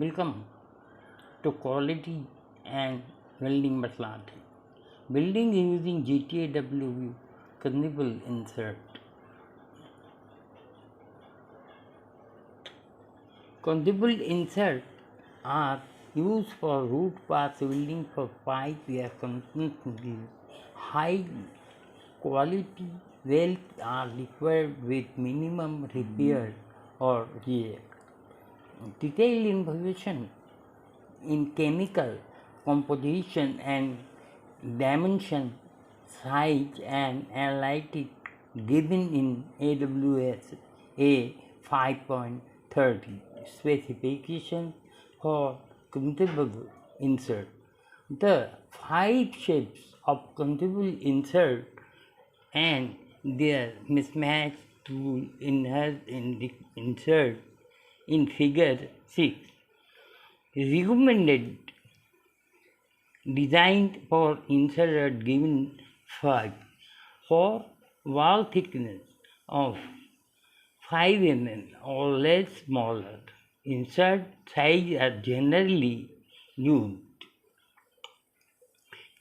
Welcome to quality and welding mathematics. Welding using GTAW consumable insert. Consumable insert are used for root path welding for pipe where consistently high quality welds are required with minimum repair or wear. Detailed information in chemical composition and dimension, size and analytic given in AWS A5.30 specification for consumable insert. The 5 shapes of consumable insert and their mismatch tool inherent in the insert in figure 6 recommended designed for insert given 5 for wall thickness of 5 mm or less smaller. Insert size are generally used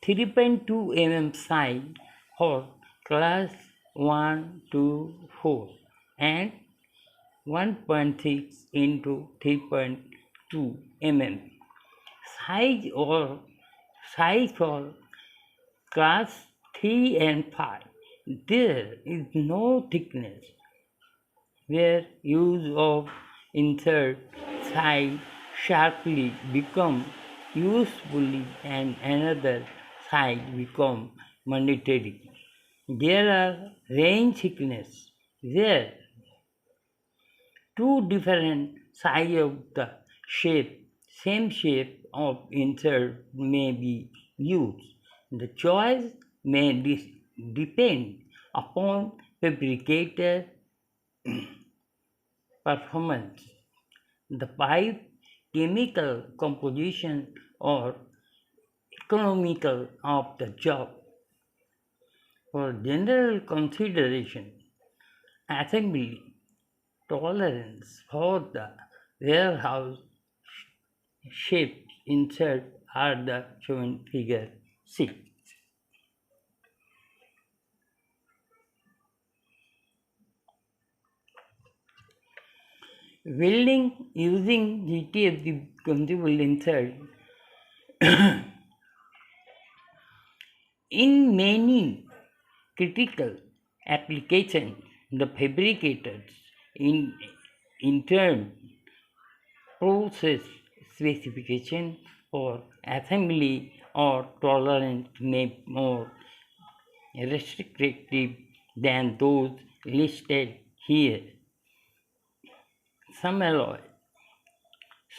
3.2 mm size for class 1 to 4 and 1.6 into 3.2 mm size for class 3 and 5. There is no thickness where use of insert size sharply become useful and another size become mandatory. There are range thickness where two different sides of the same shape of insert may be used. The choice may depend upon fabricator performance, the pipe chemical composition or economical of the job. For general consideration, assembly tolerance for the warehouse shaped insert are the shown figure 6. Welding using GTAW consumable insert in many critical applications, the fabricators in turn process specification for assembly or tolerance may be more restrictive than those listed here. Some alloy,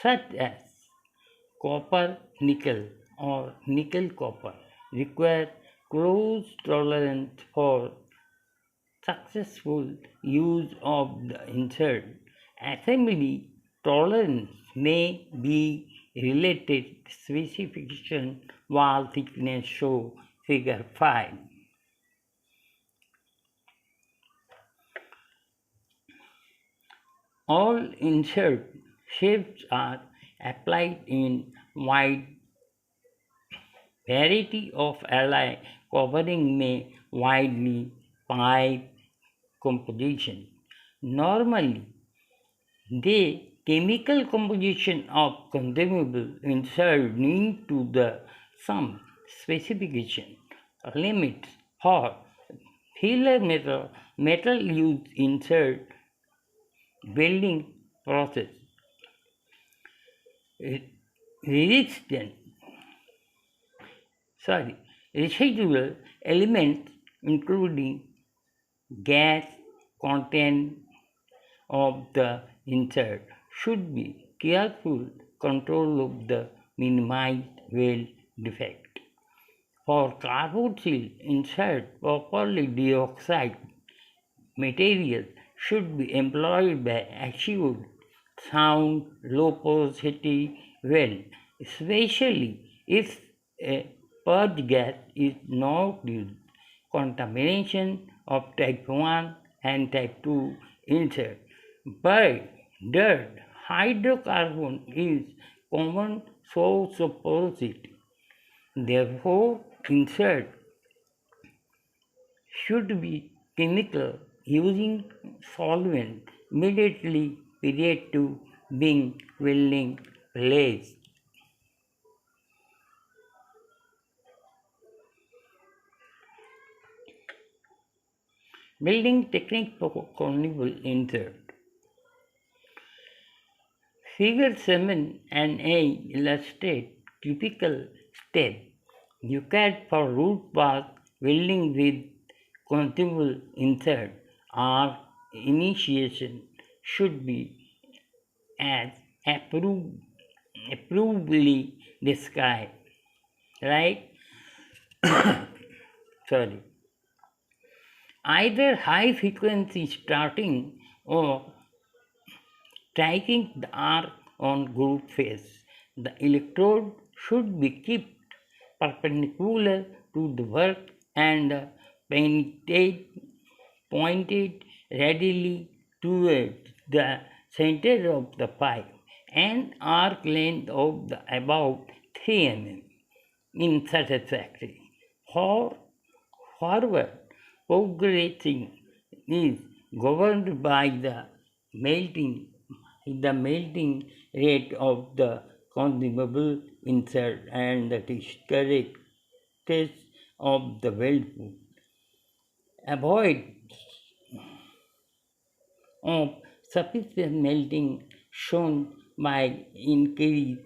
such as copper nickel or nickel copper, require close tolerance for successful use of the insert. Assembly tolerance may be related specification wall thickness show figure 5. All insert shapes are applied in wide variety of alloy covering may widely pipe composition. Normally, the chemical composition of consumable insert need to the some specification limits for filler metal used insert welding process. Resistant residual elements including gas content of the insert should be careful control of the minimized weld defect. For carboxyl insert properly dioxide material should be employed by assured sound low porosity weld, especially if a purge gas is not used. Contamination of type 1 and type 2 insert by dirt, hydrocarbon is common source of porosity. Therefore, insert should be chemical using solvent immediately prior to being welding placed. Building technique for consumable insert. Figure 7 and 8 illustrate typical steps required for root path welding with consumable insert. Our initiation should be as approvingly described, right? Sorry. Either high frequency starting or striking the arc on groove face. The electrode should be kept perpendicular to the work and pointed readily towards the center of the pipe and arc length of the about 3 mm in satisfactory. Forward progressing is governed by melting the melting rate of the consumable insert and the characteristics of the weld pool. Avoid of sufficient melting shown by increased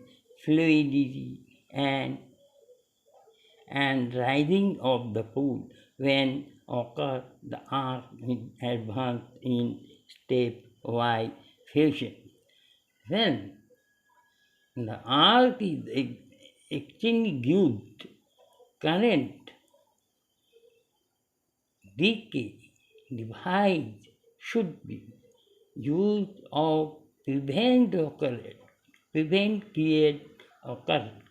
fluidity and rising of the pool when occur the arc in advance in stepwise fashion. When the arc is extinguished, current decay device should be used or prevent create occurrence.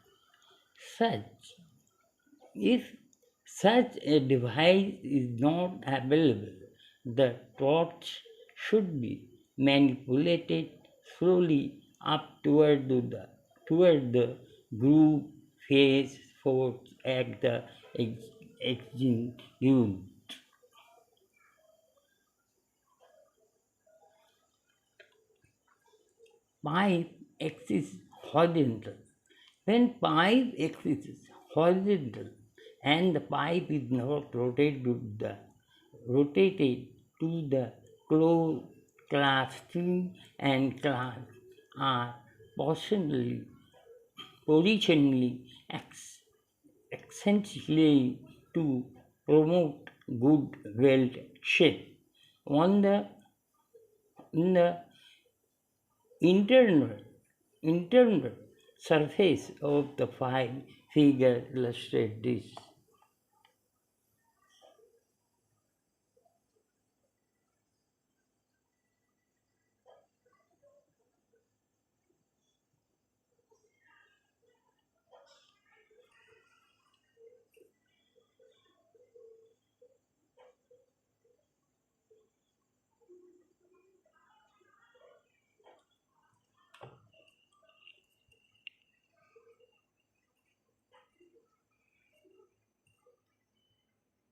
Such If such a device is not available, the torch should be manipulated slowly up toward the groove face force at the exit use. Pipe axis horizontal. When pipe axis is horizontal and the pipe is not rotated to the close class 3 and class are positionally essentially to promote good weld shape. On the in the internal internal surface of the file figure illustrate this.